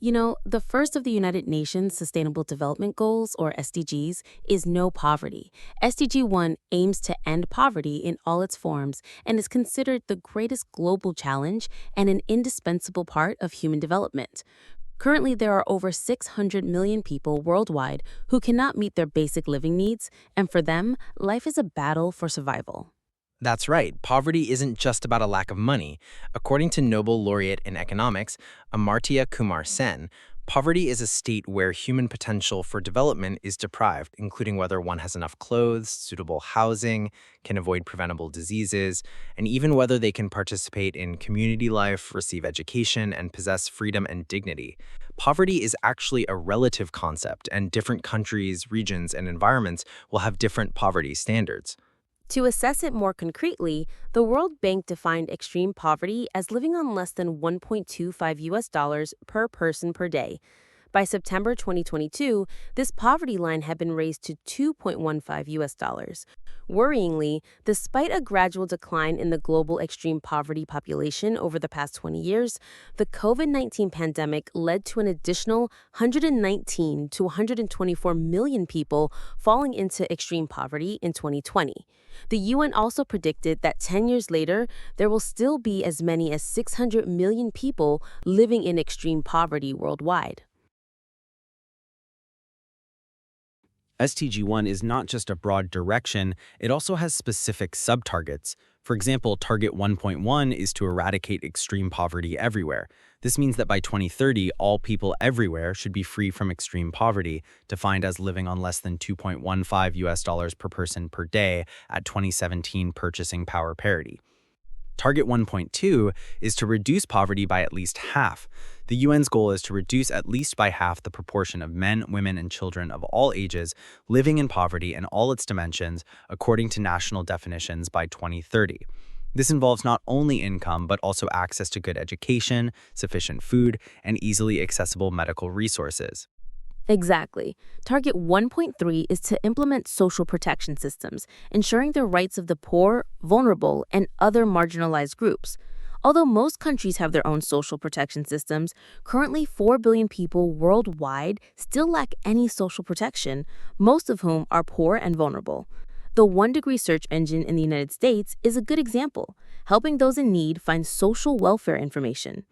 The first of the United Nations Sustainable Development Goals, or SDGs, is no poverty. SDG1 aims to end poverty in all its forms and is considered the greatest global challenge and an indispensable part of human development. Currently, there are over 600 million people worldwide who cannot meet their basic living needs, and for them, life is a battle for survival. That's right, poverty isn't just about a lack of money. According to Nobel laureate in economics, Amartya Kumar Sen, poverty is a state where human potential for development is deprived, including whether one has enough clothes, suitable housing, can avoid preventable diseases, and even whether they can participate in community life, receive education, and possess freedom and dignity. Poverty is actually a relative concept, and different countries, regions, and environments will have different poverty standards. To assess it more concretely, the World Bank defined extreme poverty as living on less than 1.25 US dollars per person per day. By September 2022, this poverty line had been raised to 2.15 US dollars. Worryingly, despite a gradual decline in the global extreme poverty population over the past 20 years, the COVID-19 pandemic led to an additional 119 to 124 million people falling into extreme poverty in 2020. The UN also predicted that 10 years later, there will still be as many as 600 million people living in extreme poverty worldwide. SDG1 is not just a broad direction, it also has specific subtargets. For example, Target 1.1 is to eradicate extreme poverty everywhere. This means that by 2030, all people everywhere should be free from extreme poverty, defined as living on less than 2.15 US dollars per person per day at 2017 purchasing power parity. Target 1.2 is to reduce poverty by at least half. The UN's goal is to reduce at least by half the proportion of men, women, and children of all ages living in poverty in all its dimensions according to national definitions by 2030. This involves not only income, but also access to good education, sufficient food, and easily accessible medical resources. Exactly. Target 1.3 is to implement social protection systems, ensuring the rights of the poor, vulnerable, and other marginalized groups. Although most countries have their own social protection systems, currently 4 billion people worldwide still lack any social protection, most of whom are poor and vulnerable. The 1 Degree search engine in the United States is a good example, helping those in need find social welfare information.